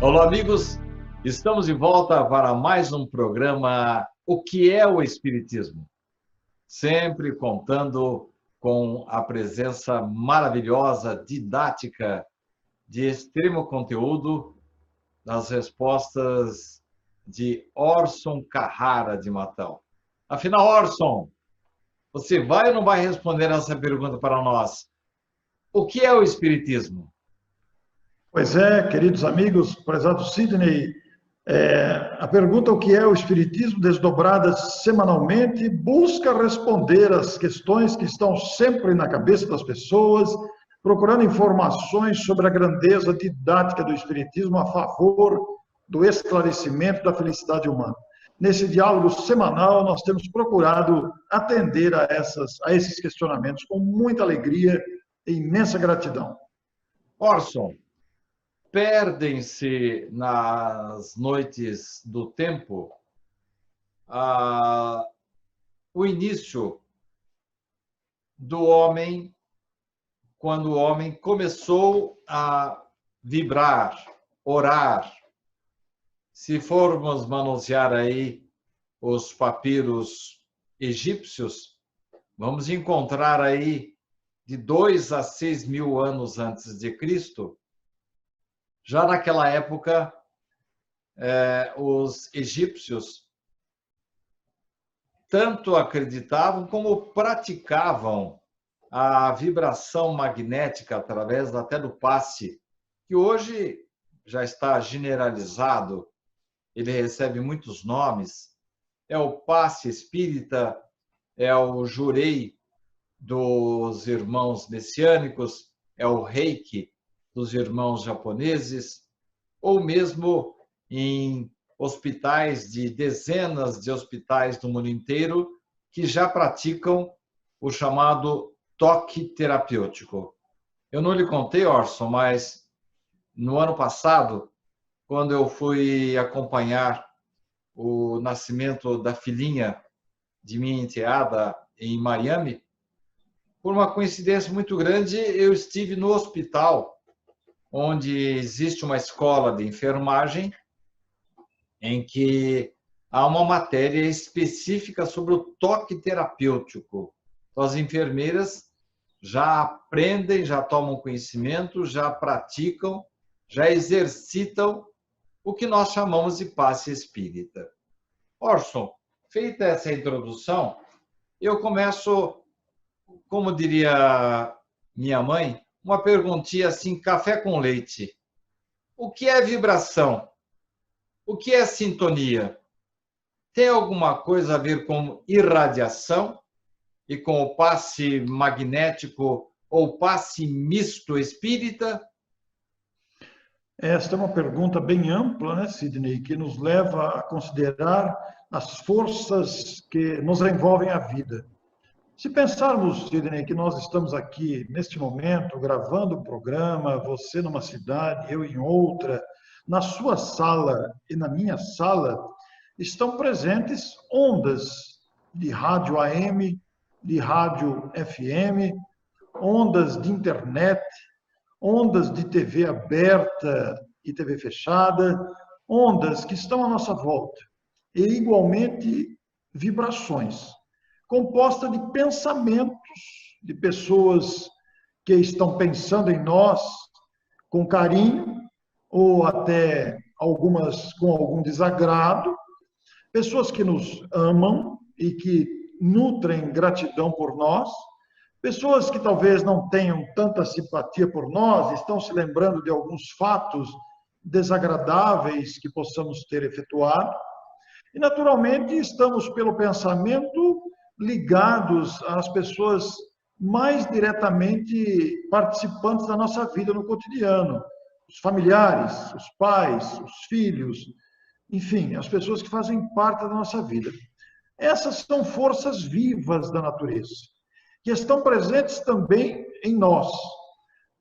Olá, amigos. Estamos de volta para mais um programa O que é o Espiritismo? Sempre contando com a presença maravilhosa, didática, de extremo conteúdo, das respostas de Orson Carrara de Matão. Afinal, Orson, você vai ou não vai responder essa pergunta para nós? O que é o Espiritismo? Pois é, queridos amigos, prezado Sidney, a pergunta o que é o Espiritismo, desdobrada semanalmente, busca responder às questões que estão sempre na cabeça das pessoas, procurando informações sobre a grandeza didática do Espiritismo a favor do esclarecimento da felicidade humana. Nesse diálogo semanal, nós temos procurado atender a esses questionamentos com muita alegria e imensa gratidão. Orson, perdem-se nas noites do tempo o início do homem, quando o homem começou a vibrar, orar. Se formos manusear aí os papiros egípcios, vamos encontrar aí de 2 a 6 mil anos antes de Cristo. Já naquela época, os egípcios tanto acreditavam como praticavam a vibração magnética através até do passe, que hoje já está generalizado, ele recebe muitos nomes. É o passe espírita, é o jurei dos irmãos messiânicos, é o reiki dos irmãos japoneses, ou mesmo em hospitais de dezenas de hospitais do mundo inteiro que já praticam o chamado toque terapêutico. Eu não lhe contei, Orson, mas no ano passado, quando eu fui acompanhar o nascimento da filhinha de minha enteada em Miami, por uma coincidência muito grande, eu estive no hospital onde existe uma escola de enfermagem em que há uma matéria específica sobre o toque terapêutico. Então, as enfermeiras já aprendem, já tomam conhecimento, já praticam, já exercitam o que nós chamamos de passe espírita. Orson, feita essa introdução, eu começo, como diria minha mãe, uma perguntinha assim, café com leite. O que é vibração? O que é sintonia? Tem alguma coisa a ver com irradiação e com o passe magnético ou passe misto espírita? Esta é uma pergunta bem ampla, né, Sidney, que nos leva a considerar as forças que nos envolvem a vida. Se pensarmos, Sidney, que nós estamos aqui, neste momento, gravando um programa, você numa cidade, eu em outra, na sua sala e na minha sala, estão presentes ondas de rádio AM, de rádio FM, ondas de internet, ondas de TV aberta e TV fechada, ondas que estão à nossa volta, e igualmente vibrações, composta de pensamentos de pessoas que estão pensando em nós com carinho ou até algumas com algum desagrado, pessoas que nos amam e que nutrem gratidão por nós, pessoas que talvez não tenham tanta simpatia por nós, estão se lembrando de alguns fatos desagradáveis que possamos ter efetuado, e naturalmente estamos pelo pensamento ligados às pessoas mais diretamente participantes da nossa vida no cotidiano, os familiares, os pais, os filhos, enfim, as pessoas que fazem parte da nossa vida. Essas são forças vivas da natureza, que estão presentes também em nós.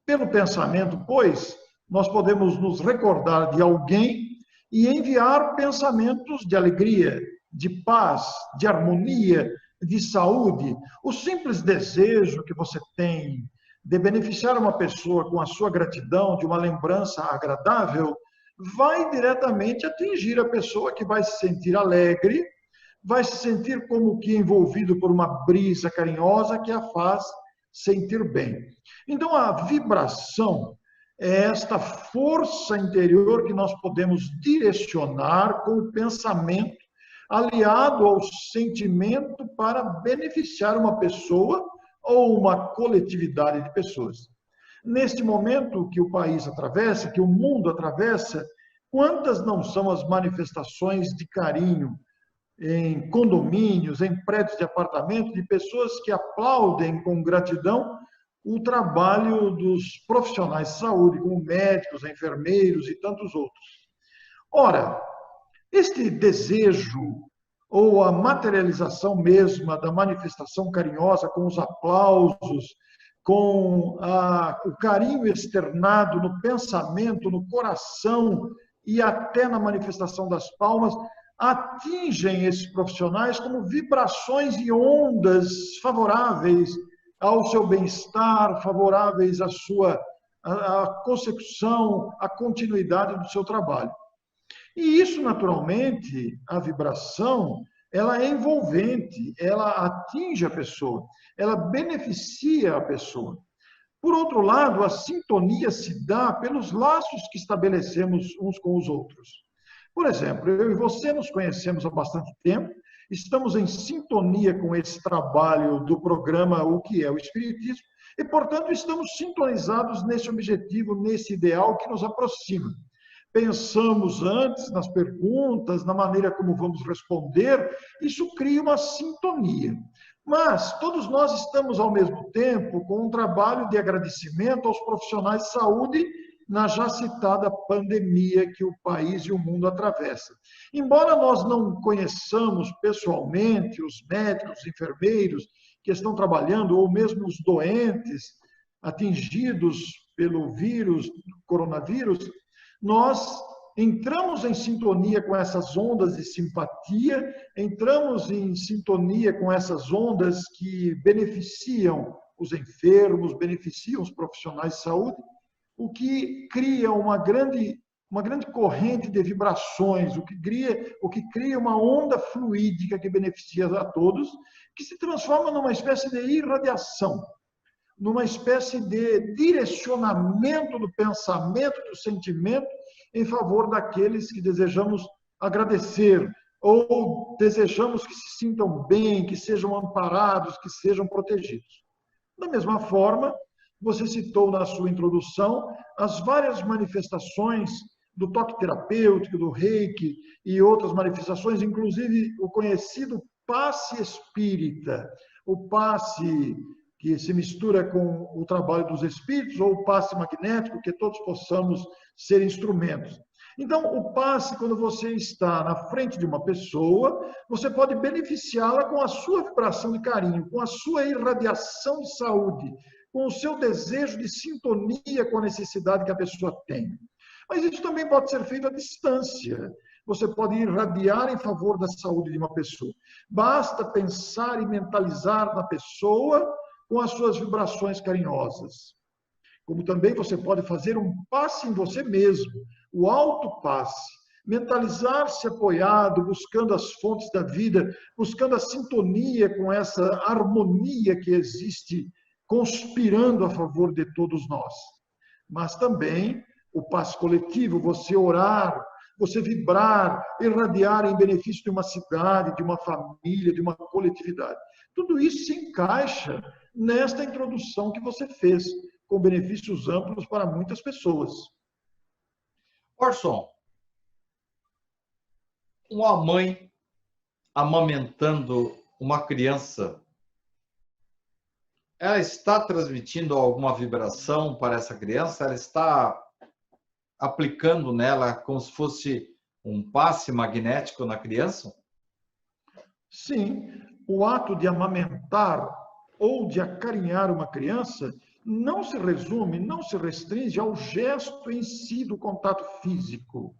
Pelo pensamento, pois, nós podemos nos recordar de alguém e enviar pensamentos de alegria, de paz, de harmonia, de saúde, o simples desejo que você tem de beneficiar uma pessoa com a sua gratidão, de uma lembrança agradável, vai diretamente atingir a pessoa, que vai se sentir alegre, vai se sentir como que envolvido por uma brisa carinhosa que a faz sentir bem. Então, a vibração é esta força interior que nós podemos direcionar com o pensamento, aliado ao sentimento, para beneficiar uma pessoa ou uma coletividade de pessoas. Neste momento que o país atravessa, que o mundo atravessa, quantas não são as manifestações de carinho em condomínios, em prédios de apartamento, de pessoas que aplaudem com gratidão o trabalho dos profissionais de saúde, como médicos, enfermeiros e tantos outros. Ora, este desejo, ou a materialização mesma da manifestação carinhosa, com os aplausos, com o carinho externado no pensamento, no coração e até na manifestação das palmas, atingem esses profissionais como vibrações e ondas favoráveis ao seu bem-estar, favoráveis à sua consecução, à continuidade do seu trabalho. E isso, naturalmente, a vibração, ela é envolvente, ela atinge a pessoa, ela beneficia a pessoa. Por outro lado, a sintonia se dá pelos laços que estabelecemos uns com os outros. Por exemplo, eu e você nos conhecemos há bastante tempo, estamos em sintonia com esse trabalho do programa O que é o Espiritismo, e, portanto, estamos sintonizados nesse objetivo, nesse ideal que nos aproxima. Pensamos antes nas perguntas, na maneira como vamos responder, isso cria uma sintonia. Mas todos nós estamos, ao mesmo tempo, com um trabalho de agradecimento aos profissionais de saúde na já citada pandemia que o país e o mundo atravessam. Embora nós não conheçamos pessoalmente os médicos, os enfermeiros que estão trabalhando, ou mesmo os doentes atingidos pelo vírus, coronavírus, nós entramos em sintonia com essas ondas de simpatia, entramos em sintonia com essas ondas que beneficiam os enfermos, beneficiam os profissionais de saúde, o que cria uma grande corrente de vibrações, o que cria uma onda fluídica que beneficia a todos, que se transforma numa espécie de irradiação, numa espécie de direcionamento do pensamento, do sentimento, em favor daqueles que desejamos agradecer, ou desejamos que se sintam bem, que sejam amparados, que sejam protegidos. Da mesma forma, você citou na sua introdução as várias manifestações do toque terapêutico, do reiki e outras manifestações, inclusive o conhecido passe espírita, o passe que se mistura com o trabalho dos espíritos, ou o passe magnético, que todos possamos ser instrumentos. Então, o passe, quando você está na frente de uma pessoa, você pode beneficiá-la com a sua vibração de carinho, com a sua irradiação de saúde, com o seu desejo de sintonia com a necessidade que a pessoa tem. Mas isso também pode ser feito à distância. Você pode irradiar em favor da saúde de uma pessoa. Basta pensar e mentalizar na pessoa com as suas vibrações carinhosas. Como também você pode fazer um passe em você mesmo, o autopasse, mentalizar-se apoiado, buscando as fontes da vida, buscando a sintonia com essa harmonia que existe, conspirando a favor de todos nós. Mas também o passe coletivo, você orar, você vibrar, irradiar em benefício de uma cidade, de uma família, de uma coletividade. Tudo isso se encaixa nesta introdução que você fez, com benefícios amplos para muitas pessoas. Orson, uma mãe amamentando uma criança, ela está transmitindo alguma vibração para essa criança? Ela está aplicando nela como se fosse um passe magnético na criança? Sim, o ato de amamentar ou de acarinhar uma criança não se resume, não se restringe ao gesto em si do contato físico,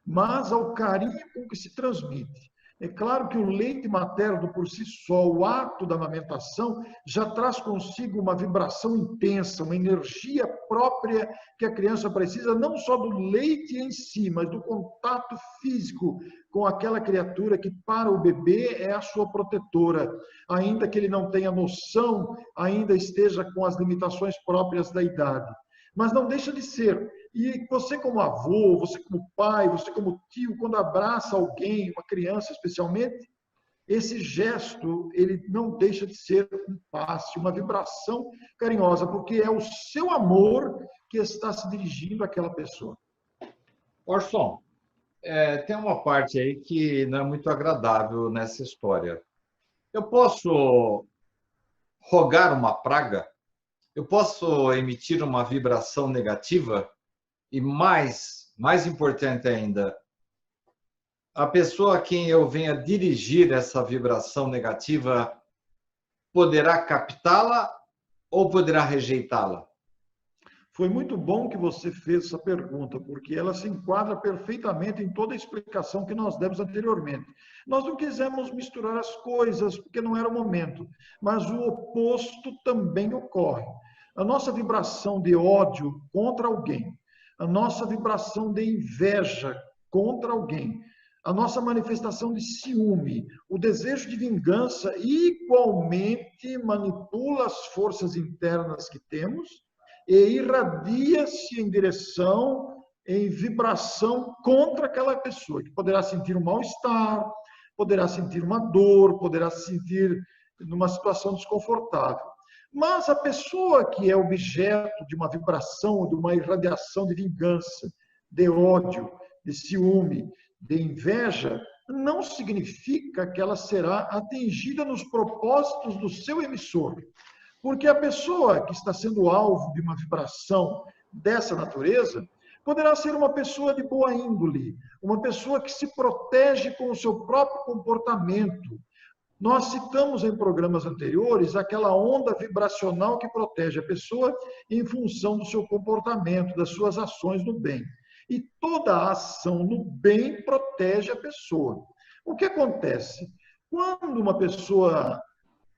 mas ao carinho com que se transmite. É claro que o leite materno por si só, o ato da amamentação, já traz consigo uma vibração intensa, uma energia própria que a criança precisa, não só do leite em si, mas do contato físico com aquela criatura que para o bebê é a sua protetora, ainda que ele não tenha noção, ainda esteja com as limitações próprias da idade. Mas não deixa de ser. E você como avô, você como pai, você como tio, quando abraça alguém, uma criança especialmente, esse gesto, ele não deixa de ser um passe, uma vibração carinhosa, porque é o seu amor que está se dirigindo àquela pessoa. Orson, tem uma parte aí que não é muito agradável nessa história. Eu posso rogar uma praga? Eu posso emitir uma vibração negativa? E mais importante ainda, a pessoa a quem eu venha dirigir essa vibração negativa poderá captá-la ou poderá rejeitá-la? Foi muito bom que você fez essa pergunta, porque ela se enquadra perfeitamente em toda a explicação que nós demos anteriormente. Nós não quisemos misturar as coisas, porque não era o momento, mas o oposto também ocorre. A nossa vibração de ódio contra alguém, a nossa vibração de inveja contra alguém, a nossa manifestação de ciúme, o desejo de vingança, igualmente manipula as forças internas que temos e irradia-se em direção, em vibração contra aquela pessoa, que poderá sentir um mal-estar, poderá sentir uma dor, poderá se sentir numa situação desconfortável. Mas a pessoa que é objeto de uma vibração, de uma irradiação de vingança, de ódio, de ciúme, de inveja, não significa que ela será atingida nos propósitos do seu emissor. Porque a pessoa que está sendo alvo de uma vibração dessa natureza poderá ser uma pessoa de boa índole, uma pessoa que se protege com o seu próprio comportamento. Nós citamos em programas anteriores aquela onda vibracional que protege a pessoa em função do seu comportamento, das suas ações no bem. E toda ação no bem protege a pessoa. O que acontece? Quando uma pessoa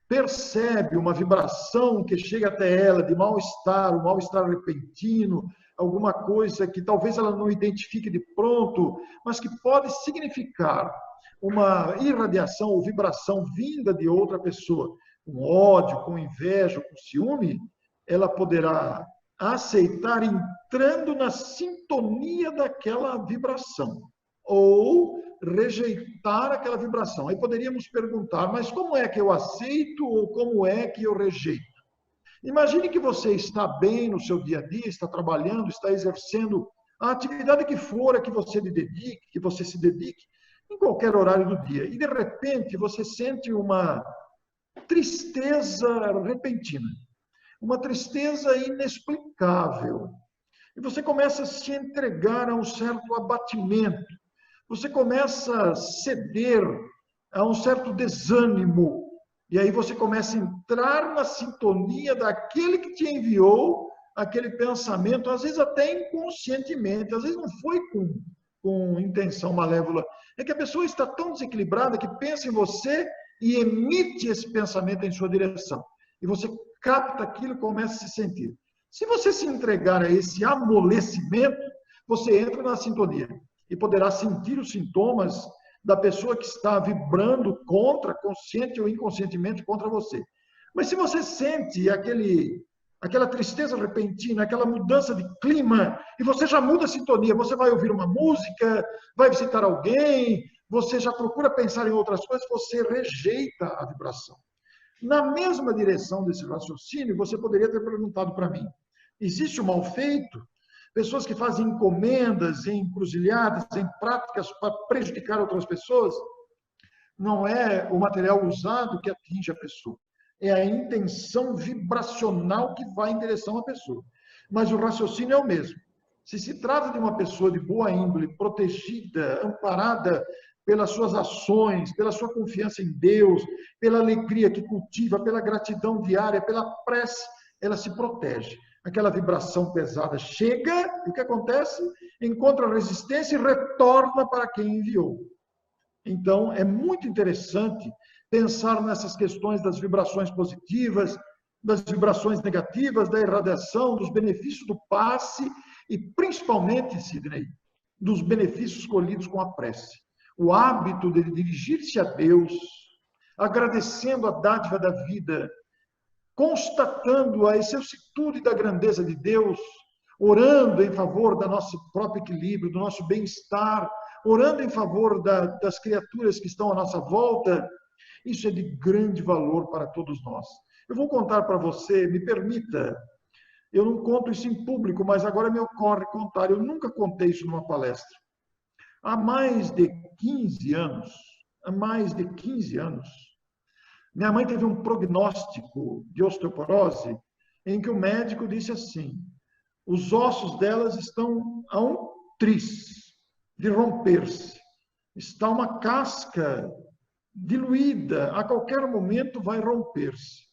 percebe uma vibração que chega até ela de mal-estar, um mal-estar repentino, alguma coisa que talvez ela não identifique de pronto, mas que pode significar uma irradiação ou vibração vinda de outra pessoa, com ódio, com inveja, com ciúme, ela poderá aceitar entrando na sintonia daquela vibração ou rejeitar aquela vibração. Aí poderíamos perguntar, mas como é que eu aceito ou como é que eu rejeito? Imagine que você está bem no seu dia a dia, está trabalhando, está exercendo a atividade que for a que você se dedique, em qualquer horário do dia. E, de repente, você sente uma tristeza repentina, uma tristeza inexplicável. E você começa a se entregar a um certo abatimento. Você começa a ceder a um certo desânimo. E aí você começa a entrar na sintonia daquele que te enviou aquele pensamento, às vezes até inconscientemente, às vezes não foi com intenção malévola. É que a pessoa está tão desequilibrada que pensa em você e emite esse pensamento em sua direção. E você capta aquilo e começa a se sentir. Se você se entregar a esse amolecimento, você entra na sintonia e poderá sentir os sintomas da pessoa que está vibrando contra, consciente ou inconscientemente, contra você. Mas se você sente aquela tristeza repentina, aquela mudança de clima, e você já muda a sintonia, você vai ouvir uma música, vai visitar alguém, você já procura pensar em outras coisas, você rejeita a vibração. Na mesma direção desse raciocínio, você poderia ter perguntado para mim, existe o mal feito? Pessoas que fazem encomendas, em encruzilhadas, em práticas para prejudicar outras pessoas? Não é o material usado que atinge a pessoa. É a intenção vibracional que vai em direção à pessoa. Mas o raciocínio é o mesmo. Se se trata de uma pessoa de boa índole, protegida, amparada pelas suas ações, pela sua confiança em Deus, pela alegria que cultiva, pela gratidão diária, pela prece, ela se protege. Aquela vibração pesada chega, e o que acontece? Encontra resistência e retorna para quem enviou. Então, é muito interessante pensar nessas questões das vibrações positivas, das vibrações negativas, da irradiação, dos benefícios do passe e, principalmente, Sidney, dos benefícios colhidos com a prece. O hábito de dirigir-se a Deus, agradecendo a dádiva da vida, constatando a excelsitude da grandeza de Deus, orando em favor do nosso próprio equilíbrio, do nosso bem-estar, orando em favor das criaturas que estão à nossa volta, isso é de grande valor para todos nós. Eu vou contar para você, me permita, eu não conto isso em público, mas agora me ocorre contar, eu nunca contei isso numa palestra. Há mais de 15 anos, minha mãe teve um prognóstico de osteoporose em que o médico disse assim: os ossos delas estão a um tris de romper-se. Está uma casca diluída, a qualquer momento vai romper-se.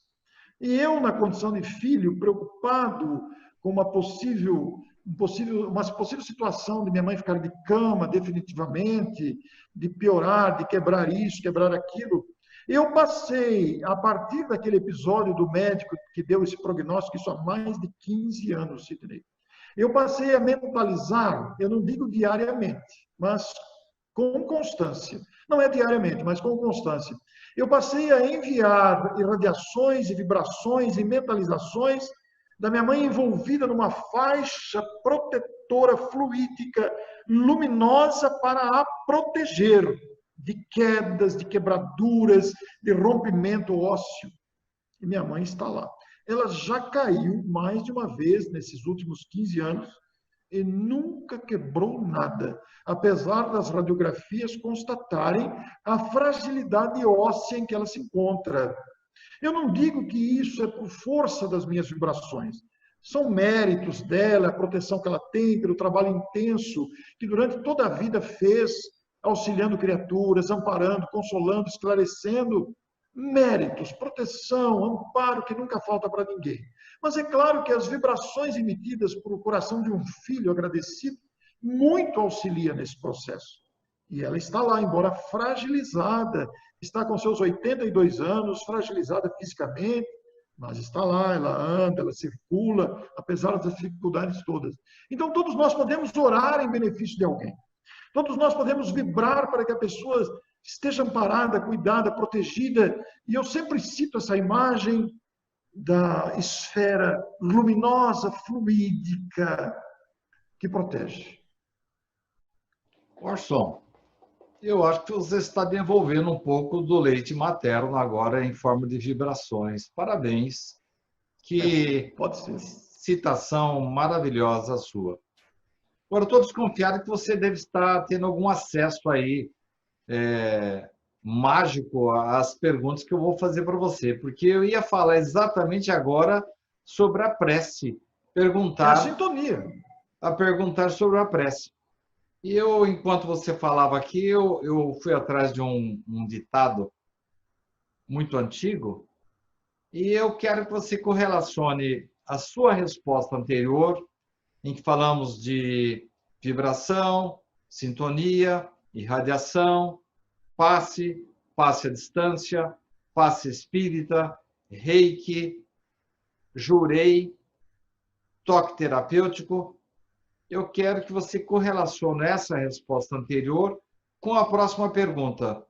E eu, na condição de filho, preocupado com uma possível situação de minha mãe ficar de cama definitivamente, de piorar, de quebrar isso, quebrar aquilo, eu passei, a partir daquele episódio do médico que deu esse prognóstico, isso há mais de 15 anos, Sidney, eu passei a mentalizar, eu não digo diariamente, mas com constância. Não é diariamente, mas com constância. Eu passei a enviar irradiações e vibrações e mentalizações da minha mãe envolvida numa faixa protetora fluídica luminosa para a proteger de quedas, de quebraduras, de rompimento ósseo. E minha mãe está lá. Ela já caiu mais de uma vez nesses últimos 15 anos e nunca quebrou nada, apesar das radiografias constatarem a fragilidade óssea em que ela se encontra. Eu não digo que isso é por força das minhas vibrações. São méritos dela, a proteção que ela tem, pelo trabalho intenso que durante toda a vida fez, auxiliando criaturas, amparando, consolando, esclarecendo. Méritos, proteção, amparo que nunca falta para ninguém. Mas é claro que as vibrações emitidas por o coração de um filho agradecido muito auxilia nesse processo. E ela está lá, embora fragilizada, está com seus 82 anos, fragilizada fisicamente, mas está lá, ela anda, ela circula, apesar das dificuldades todas. Então, todos nós podemos orar em benefício de alguém. Todos nós podemos vibrar para que a pessoa esteja amparada, cuidada, protegida. E eu sempre cito essa imagem da esfera luminosa, fluídica, que protege. Orson, eu acho que você está desenvolvendo um pouco do leite materno agora em forma de vibrações. Parabéns. Que pode ser. Citação maravilhosa sua. Agora, estou desconfiado que você deve estar tendo algum acesso aí mágico às perguntas que eu vou fazer para você, porque eu ia falar exatamente agora sobre a prece. A sintonia. A perguntar sobre a prece. E eu, enquanto você falava aqui, eu fui atrás de um ditado muito antigo, e eu quero que você correlacione a sua resposta anterior, em que falamos de vibração, sintonia, irradiação, passe à distância, passe espírita, reiki, jurei, toque terapêutico. Eu quero que você correlacione essa resposta anterior com a próxima pergunta.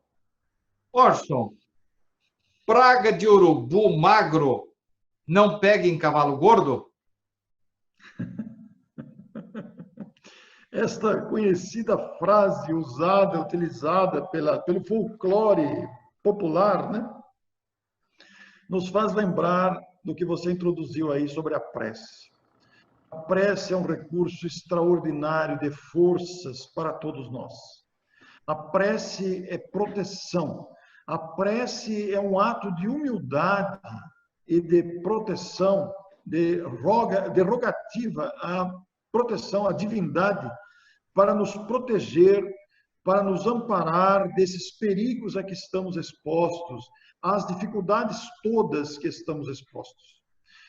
Orson, praga de urubu magro não pega em cavalo gordo? Esta conhecida frase usada, utilizada pelo folclore popular, né, nos faz lembrar do que você introduziu aí sobre a prece. A prece é um recurso extraordinário de forças para todos nós. A prece é proteção. A prece é um ato de humildade e de proteção, de rogativa à proteção, à divindade, para nos proteger, para nos amparar desses perigos a que estamos expostos, às dificuldades todas que estamos expostos.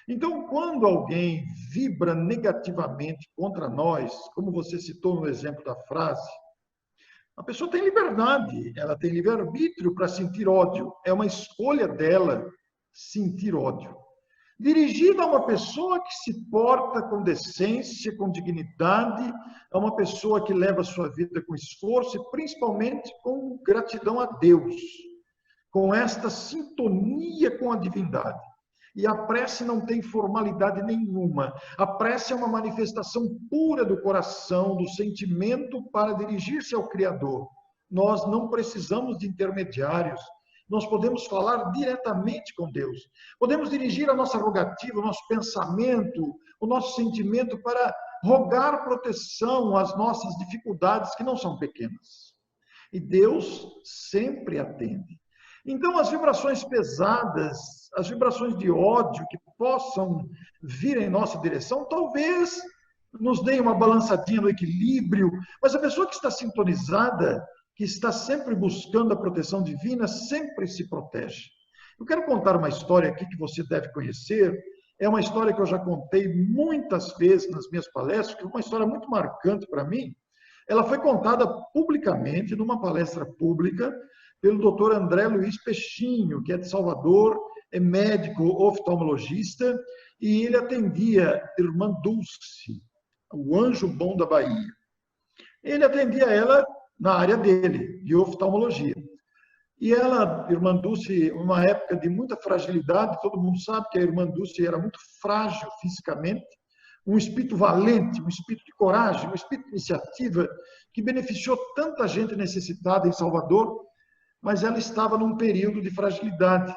Então, quando alguém vibra negativamente contra nós, como você citou no exemplo da frase, A pessoa tem liberdade, ela tem livre-arbítrio para sentir ódio. É uma escolha dela sentir ódio. Dirigida a uma pessoa que se porta com decência, com dignidade, a uma pessoa que leva a sua vida com esforço e principalmente com gratidão a Deus, com esta sintonia com a divindade. E a prece não tem formalidade nenhuma. A prece é uma manifestação pura do coração, do sentimento para dirigir-se ao Criador. Nós não precisamos de intermediários. Nós podemos falar diretamente com Deus. Podemos dirigir a nossa rogativa, o nosso pensamento, o nosso sentimento para rogar proteção às nossas dificuldades, que não são pequenas. E Deus sempre atende. Então, as vibrações pesadas, as vibrações de ódio que possam vir em nossa direção, talvez nos deem uma balançadinha no equilíbrio, mas a pessoa que está sintonizada, que está sempre buscando a proteção divina, sempre se protege. Eu quero contar uma história aqui que você deve conhecer. É uma história que eu já contei muitas vezes nas minhas palestras, que é uma história muito marcante para mim. Ela foi contada publicamente, numa palestra pública, pelo Dr. André Luiz Peixinho, que é de Salvador, é médico oftalmologista, e ele atendia Irmã Dulce, o anjo bom da Bahia. Ele atendia ela na área dele, de oftalmologia. E ela, Irmã Dulce, uma época de muita fragilidade, todo mundo sabe que a Irmã Dulce era muito frágil fisicamente, um espírito valente, um espírito de coragem, um espírito de iniciativa, que beneficiou tanta gente necessitada em Salvador, mas ela estava num período de fragilidade.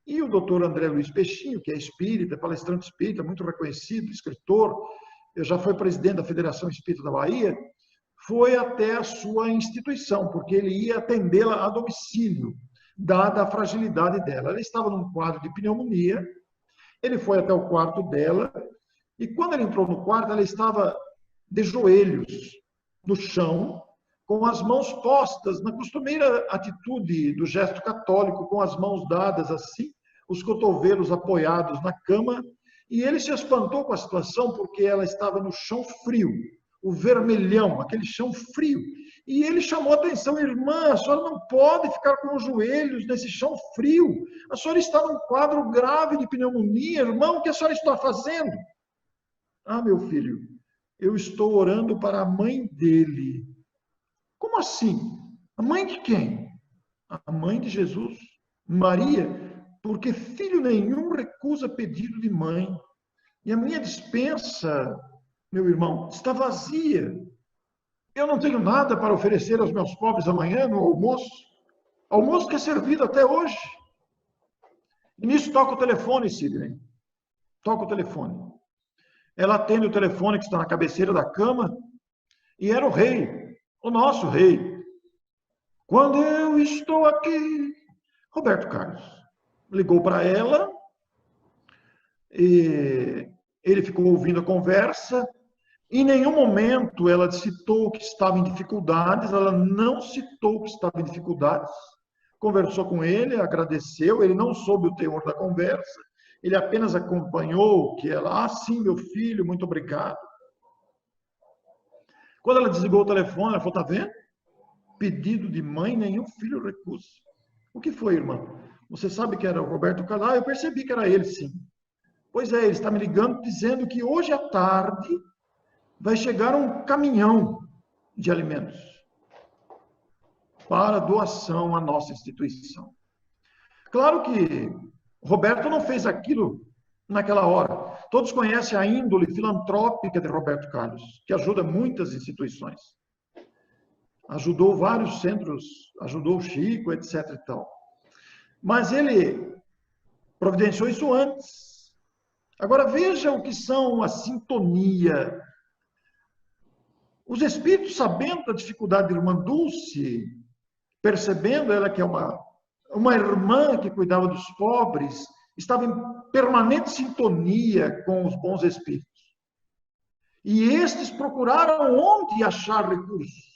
E o doutor André Luiz Peixinho, que é espírita, palestrante espírita, muito reconhecido, escritor, já foi presidente da Federação Espírita da Bahia, foi até a sua instituição, porque ele ia atendê-la a domicílio, dada a fragilidade dela. Ela estava num quadro de pneumonia, ele foi até o quarto dela, e quando ele entrou no quarto, ela estava de joelhos no chão, com as mãos postas, na costumeira atitude do gesto católico, com as mãos dadas assim, os cotovelos apoiados na cama, e ele se espantou com a situação porque ela estava no chão frio, o vermelhão, aquele chão frio. E ele chamou a atenção: irmã, a senhora não pode ficar com os joelhos nesse chão frio, a senhora está num quadro grave de pneumonia, irmão, o que a senhora está fazendo? Ah, meu filho, eu estou orando para a mãe dele. Como assim? A mãe de quem? A mãe de Jesus, Maria, porque filho nenhum recusa pedido de mãe. E a minha despensa, meu irmão, está vazia. Eu não tenho nada para oferecer aos meus pobres amanhã no almoço. Almoço que é servido até hoje. E nisso toca o telefone, Sidney. Toca o telefone. Ela atende o telefone que está na cabeceira da cama, e era o rei, o nosso rei. Quando eu estou aqui, Roberto Carlos ligou para ela, e ele ficou ouvindo a conversa. Em nenhum momento ela citou que estava em dificuldades, ela não citou que estava em dificuldades. Conversou com ele, agradeceu, ele não soube o teor da conversa, ele apenas acompanhou que ela, sim, meu filho, muito obrigado. Quando ela desligou o telefone, ela falou: tá vendo? Pedido de mãe, nenhum filho recusa. O que foi, irmã? Você sabe que era o Roberto Carlos? Ah, eu percebi que era ele, sim. Pois é, ele está me ligando dizendo que hoje à tarde vai chegar um caminhão de alimentos para doação à nossa instituição. Claro que Roberto não fez aquilo naquela hora. Todos conhecem a índole filantrópica de Roberto Carlos, que ajuda muitas instituições. Ajudou vários centros, ajudou o Chico, etc. e tal. Mas ele providenciou isso antes. Agora veja o que são a sintonia. Os espíritos, sabendo da dificuldade da irmã Dulce, percebendo ela que é uma irmã que cuidava dos pobres, estava em permanente sintonia com os bons espíritos. E estes procuraram onde achar recursos.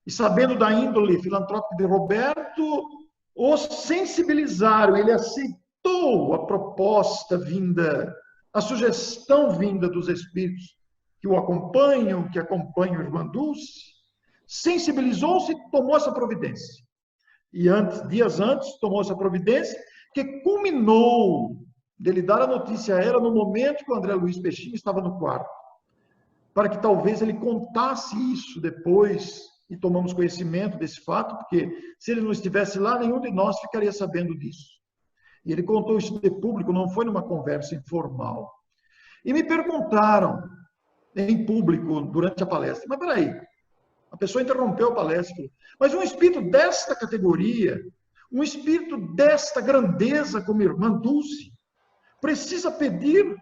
E sabendo da índole filantrópica de Roberto, o sensibilizaram, ele aceitou a proposta vinda, a sugestão vinda dos espíritos que o acompanham, que acompanham a irmã Dulce, sensibilizou-se e tomou essa providência. E dias antes, tomou essa providência, que culminou dele dar a notícia a ela no momento que o André Luiz Peixinho estava no quarto, para que talvez ele contasse isso depois, e tomamos conhecimento desse fato, porque se ele não estivesse lá, nenhum de nós ficaria sabendo disso. E ele contou isso de público, não foi numa conversa informal. E me perguntaram, em público, durante a palestra, mas peraí, a pessoa interrompeu a palestra, mas um espírito desta categoria, um espírito desta grandeza como irmã Dulce, precisa pedir?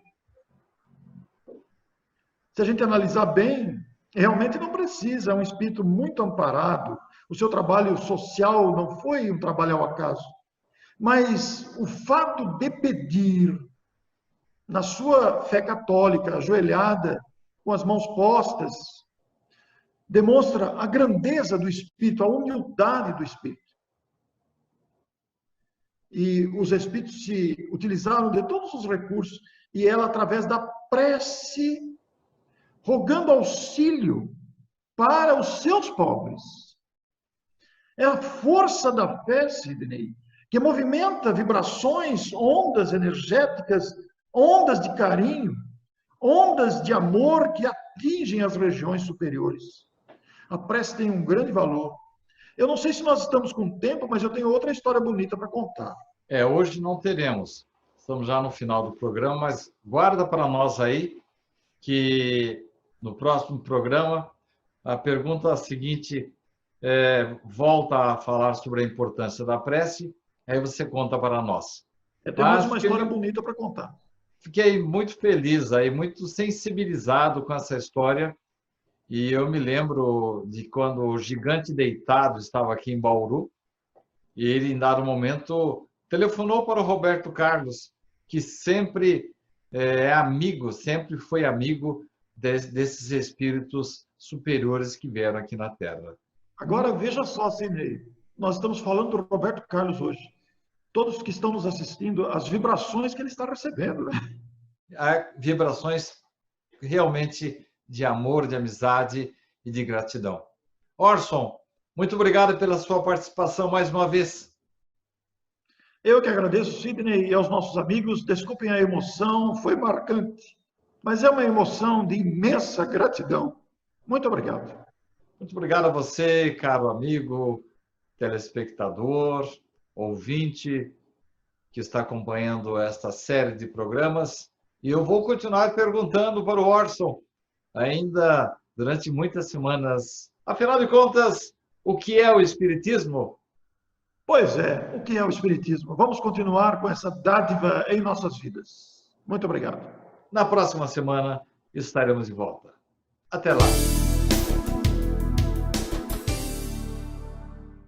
Se a gente analisar bem, realmente não precisa, é um espírito muito amparado, o seu trabalho social não foi um trabalho ao acaso, mas o fato de pedir, na sua fé católica, ajoelhada, com as mãos postas, demonstra a grandeza do espírito, a humildade do espírito. E os espíritos se utilizaram de todos os recursos, e ela, através da prece, rogando auxílio para os seus pobres. É a força da fé, Sidney, que movimenta vibrações, ondas energéticas, ondas de carinho, ondas de amor que atingem as regiões superiores. A prece tem um grande valor. Eu não sei se nós estamos com tempo, mas eu tenho outra história bonita para contar. Hoje não teremos. Estamos já no final do programa, mas guarda para nós aí que no próximo programa a pergunta seguinte volta a falar sobre a importância da prece, aí você conta para nós. Eu tenho mais uma história bonita para contar. Fiquei muito feliz aí, muito sensibilizado com essa história. E eu me lembro de quando o Gigante Deitado estava aqui em Bauru, e ele, em dado momento, telefonou para o Roberto Carlos, que sempre é amigo, sempre foi amigo desses espíritos superiores que vieram aqui na Terra. Agora, veja só, Sidney, nós estamos falando do Roberto Carlos hoje. Todos que estão nos assistindo, as vibrações que ele está recebendo. Né? Há vibrações realmente de amor, de amizade e de gratidão. Orson, muito obrigado pela sua participação mais uma vez. Eu que agradeço, Sidney, e aos nossos amigos. Desculpem a emoção, foi marcante, mas é uma emoção de imensa gratidão. Muito obrigado. Muito obrigado a você, caro amigo, telespectador, ouvinte, que está acompanhando esta série de programas. E eu vou continuar perguntando para o Orson, ainda durante muitas semanas. Afinal de contas, o que é o Espiritismo? Pois é, o que é o Espiritismo? Vamos continuar com essa dádiva em nossas vidas. Muito obrigado. Na próxima semana estaremos de volta. Até lá.